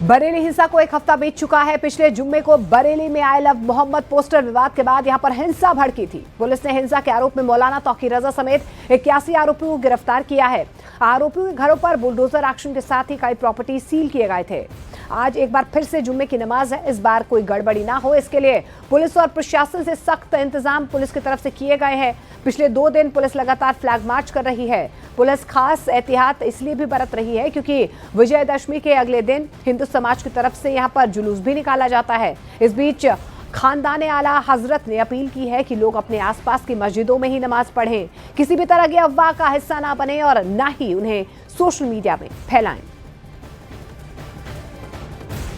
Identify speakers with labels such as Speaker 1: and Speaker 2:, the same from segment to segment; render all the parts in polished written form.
Speaker 1: बरेली हिंसा को एक हफ्ता बीत चुका है। पिछले जुम्मे को बरेली में आई लव मोहम्मद पोस्टर विवाद के बाद यहां पर हिंसा भड़की थी। पुलिस ने हिंसा के आरोप में मौलाना तौकीर रजा समेत 81 आरोपियों को गिरफ्तार किया है। आरोपियों के घरों पर बुलडोजर एक्शन के साथ ही कई प्रॉपर्टी सील किए गए थे। आज एक बार फिर से जुम्मे की नमाज है। इस बार कोई गड़बड़ी ना हो, इसके लिए पुलिस और प्रशासन से सख्त इंतजाम पुलिस की तरफ से किए गए हैं। पिछले 2 दिन पुलिस लगातार फ्लैग मार्च कर रही है। पुलिस खास एहतियात इसलिए भी बरत रही है क्योंकि विजयदशमी के अगले दिन हिंदू समाज की तरफ से यहां पर जुलूस भी निकाला जाता है। इस बीच खानदान आला हजरत ने अपील की है कि लोग अपने आसपास की मस्जिदों में ही नमाज पढ़ें, किसी भी तरह की अफवाह का हिस्सा ना बने और ना ही उन्हें सोशल मीडिया में फैलाएं।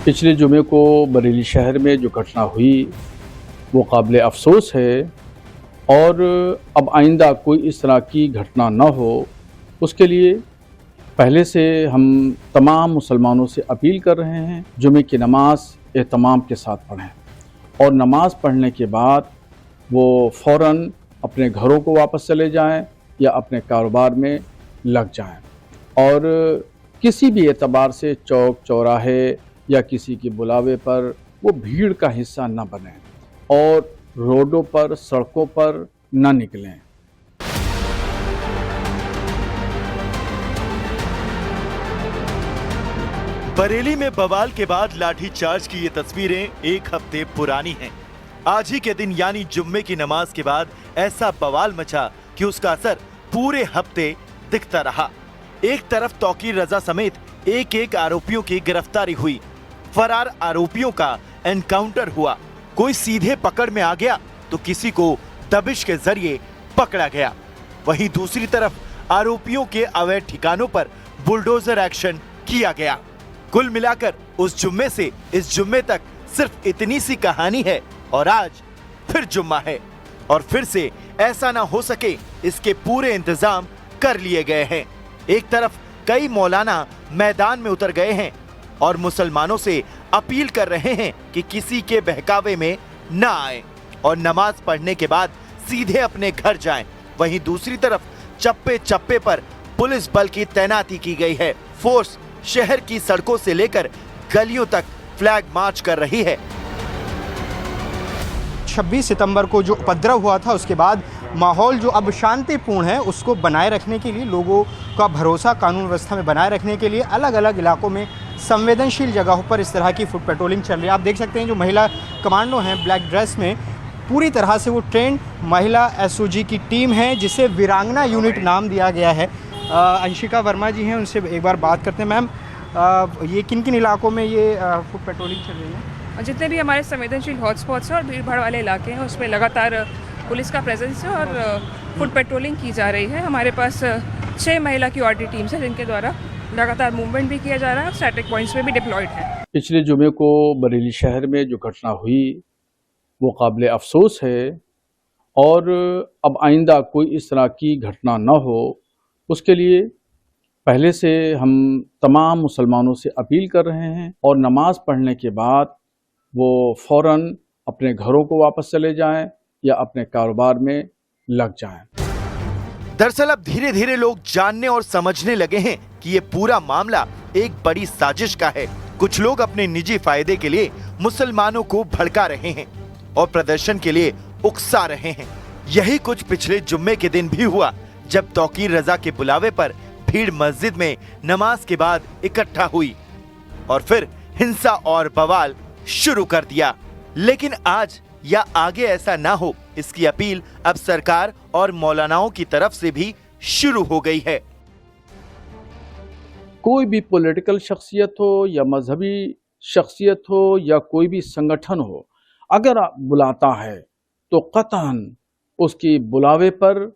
Speaker 2: पिछले जुमे को बरेली शहर में जो घटना हुई वो काबिल अफसोस है और अब आइंदा कोई इस तरह की घटना न हो, उसके लिए पहले से हम तमाम मुसलमानों से अपील कर रहे हैं जुमे की नमाज एहतमाम के साथ पढ़ें और नमाज पढ़ने के बाद वो फ़ौरन अपने घरों को वापस चले जाएं या अपने कारोबार में लग जाएं और किसी भी एतबार से चौक चौराहे या किसी के बुलावे पर वो भीड़ का हिस्सा न बने और रोडों पर सड़कों पर न निकलें।
Speaker 3: बरेली में बवाल के बाद लाठीचार्ज की ये तस्वीरें एक हफ्ते पुरानी हैं। आज ही के दिन यानी जुम्मे की नमाज के बाद ऐसा बवाल मचा कि उसका असर पूरे हफ्ते दिखता रहा। एक तरफ तौकीर रजा समेत एक आरोपियों की गिरफ्तारी हुई, फरार आरोपियों का एनकाउंटर हुआ। कोई सीधे पकड़ में आ गया तो किसी को दबिश के जरिए पकड़ा गया। वहीं दूसरी तरफ आरोपियों के अवैध ठिकानों पर बुलडोजर एक्शन किया गया। कुल मिलाकर उस जुम्मे से इस जुम्मे तक सिर्फ इतनी सी कहानी है और आज फिर जुम्मा है और फिर से ऐसा ना हो सके इसके पूरे इंतजाम कर लिए गए हैं। एक तरफ कई मौलाना मैदान में उतर गए हैं और मुसलमानों से अपील कर रहे हैं कि किसी के बहकावे में न आए और नमाज पढ़ने के बाद सीधे अपने घर जाएं। वहीं दूसरी तरफ चप्पे चप्पे पर पुलिस बल की तैनाती की गई है। फोर्स शहर की सड़कों से लेकर गलियों तक फ्लैग मार्च कर रही है।
Speaker 4: 26 सितंबर को जो उपद्रव हुआ था उसके बाद माहौल जो अब शांतिपूर्ण है उसको बनाए रखने के लिए, लोगों का भरोसा कानून व्यवस्था में बनाए रखने के लिए अलग अलग इलाकों में संवेदनशील जगहों पर इस तरह की फुट पेट्रोलिंग चल रही है। आप देख सकते हैं जो महिला कमांडो हैं ब्लैक ड्रेस में, पूरी तरह से वो ट्रेंड महिला एसओजी की टीम है जिसे वीरांगना यूनिट नाम दिया गया है। अंशिका वर्मा जी हैं, उनसे एक बार बात करते हैं। मैम, ये किन किन इलाकों में ये फुट पेट्रोलिंग चल रही है?
Speaker 5: जितने भी हमारे संवेदनशील हॉटस्पॉट्स हैं और भीड़ भाड़ वाले इलाके हैं उसमें लगातार पुलिस का प्रेजेंस है और फुट पेट्रोलिंग की जा रही है। हमारे पास 6 महिला की ऑर्डी टीम्स हैं जिनके द्वारा लगातार मूवमेंट भी किया जा रहा है और स्टैटिक पॉइंट्स में भी डिप्लॉयड है।
Speaker 2: पिछले जुमे को बरेली शहर में जो घटना हुई वो काबिल अफसोस है और अब आइंदा कोई इस तरह की घटना न हो, उसके लिए पहले से हम तमाम मुसलमानों से अपील कर रहे हैं और नमाज पढ़ने के बाद वो फ़ौरन अपने घरों को वापस चले जाएं या अपने कारोबार में लग जाएं।
Speaker 3: दरअसल अब धीरे धीरे लोग जानने और समझने लगे हैं कि ये पूरा मामला एक बड़ी साजिश का है। कुछ लोग अपने निजी फायदे के लिए मुसलमानों को भड़का रहे हैं और प्रदर्शन के लिए उकसा रहे हैं। यही कुछ पिछले जुम्मे के दिन भी हुआ जब तौकीर रजा के बुलावे पर भीड़ मस्जिद में नमाज के बाद इकट्ठा हुई और फिर हिंसा और बवाल शुरू कर दिया। लेकिन आज या आगे ऐसा ना हो, इसकी अपील अब सरकार और मौलानाओं की तरफ से भी शुरू हो गई है।
Speaker 2: कोई भी पॉलिटिकल शख्सियत हो या मजहबी शख्सियत हो या कोई भी संगठन हो, अगर बुलाता है तो कतई उसकी बुलावे पर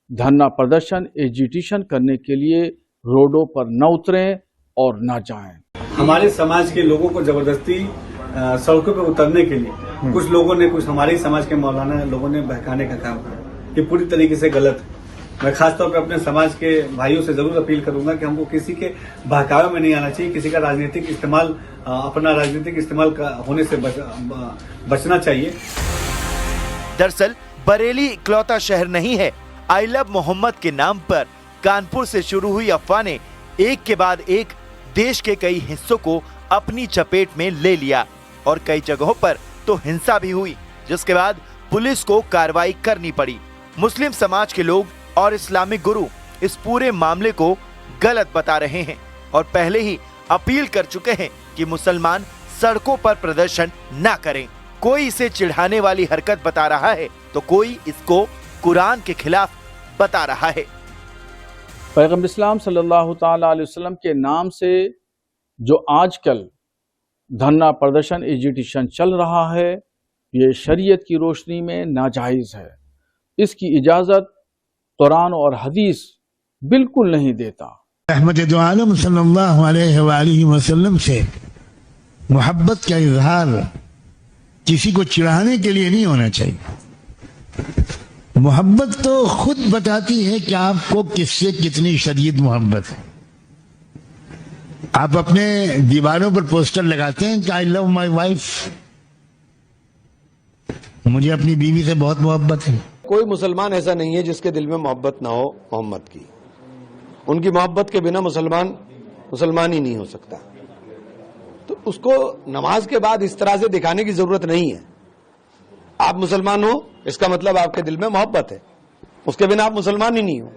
Speaker 2: धरना प्रदर्शन एजिटेशन करने के लिए रोडों पर न उतरें और न जाएं।
Speaker 6: हमारे समाज के लोगों को जबरदस्ती सड़कों पर उतरने के लिए कुछ लोगों ने, कुछ हमारे समाज के मौलाना लोगों ने बहकाने का काम किया। ये पूरी तरीके से गलत है। मैं खासतौर पर अपने समाज के भाइयों से जरूर अपील करूंगा कि हमको किसी के बहकावे में नहीं आना चाहिए, किसी का राजनीतिक इस्तेमाल, अपना राजनीतिक इस्तेमाल होने से बचना चाहिए।
Speaker 3: दरअसल बरेली इकलौता शहर नहीं है। आई लव मोहम्मद के नाम पर कानपुर से शुरू हुई अफवाह ने एक के बाद एक देश के कई हिस्सों को अपनी चपेट में ले लिया और कई जगहों पर तो हिंसा भी हुई, जिसके बाद पुलिस को कार्रवाई करनी पड़ी। मुस्लिम समाज के लोग और इस्लामिक गुरु इस पूरे मामले को गलत बता रहे हैं और पहले ही अपील कर चुके हैं कि मुसलमान सड़कों पर प्रदर्शन न करें। कोई इसे चिढ़ाने वाली हरकत बता रहा है तो कोई इसको कुरान के खिलाफ बता रहा है।
Speaker 2: पैगम्बर इस्लाम सल्लल्लाहु ताला अलैहि वसल्लम के नाम से जो आजकल धरना प्रदर्शन एजिटेशन चल रहा है, ये शरीयत की रोशनी में नाजायज है। इसकी इजाजत कुरान और हदीस बिल्कुल नहीं देता।
Speaker 7: रहमत दो आलम सल्लल्लाहु अलैहि वसल्लम से मोहब्बत का इजहार किसी को चिढ़ाने के लिए नहीं होना चाहिए। मोहब्बत तो खुद बताती है कि आपको किससे कितनी शदीद मोहब्बत है। आप अपने दीवारों पर पोस्टर लगाते हैं कि आई लव माई वाइफ, मुझे अपनी बीवी से बहुत मोहब्बत है।
Speaker 8: कोई मुसलमान ऐसा नहीं है जिसके दिल में मोहब्बत ना हो मोहम्मद की। उनकी मोहब्बत के बिना मुसलमान ही नहीं हो सकता। तो उसको नमाज के बाद इस तरह से दिखाने की जरूरत नहीं है। आप मुसलमान हो इसका मतलब आपके दिल में मोहब्बत है, उसके बिना आप मुसलमान ही नहीं हो।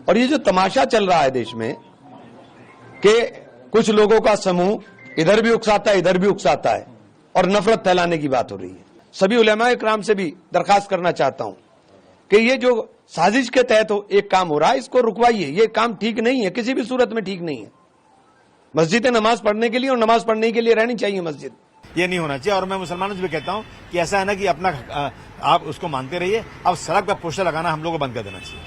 Speaker 8: और ये जो तमाशा चल रहा है देश में कि कुछ लोगों का समूह इधर भी उकसाता है इधर भी उकसाता है और नफरत फैलाने की बात हो रही है, सभी उलेमाए किराम से भी दरखास्त करना चाहता हूं कि ये जो साजिश के तहत एक काम हो रहा है इसको रुकवाइए। ये काम ठीक नहीं है, किसी भी सूरत में ठीक नहीं है। मस्जिद नमाज पढ़ने के लिए और नमाज पढ़ने के लिए रहनी चाहिए मस्जिद।
Speaker 9: ये नहीं होना चाहिए। और मैं मुसलमानों से भी कहता हूं कि ऐसा है ना कि अपना आप उसको मानते रहिए, अब सड़क पर पोस्टर लगाना हम लोगों को बंद कर देना चाहिए।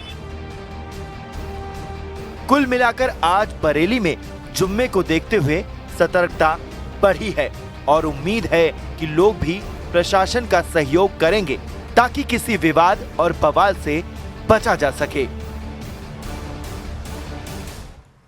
Speaker 3: कुल मिलाकर आज बरेली में जुम्मे को देखते हुए सतर्कता बढ़ी है और उम्मीद है कि लोग भी प्रशासन का सहयोग करेंगे ताकि किसी विवाद और बवाल से बचा जा सके।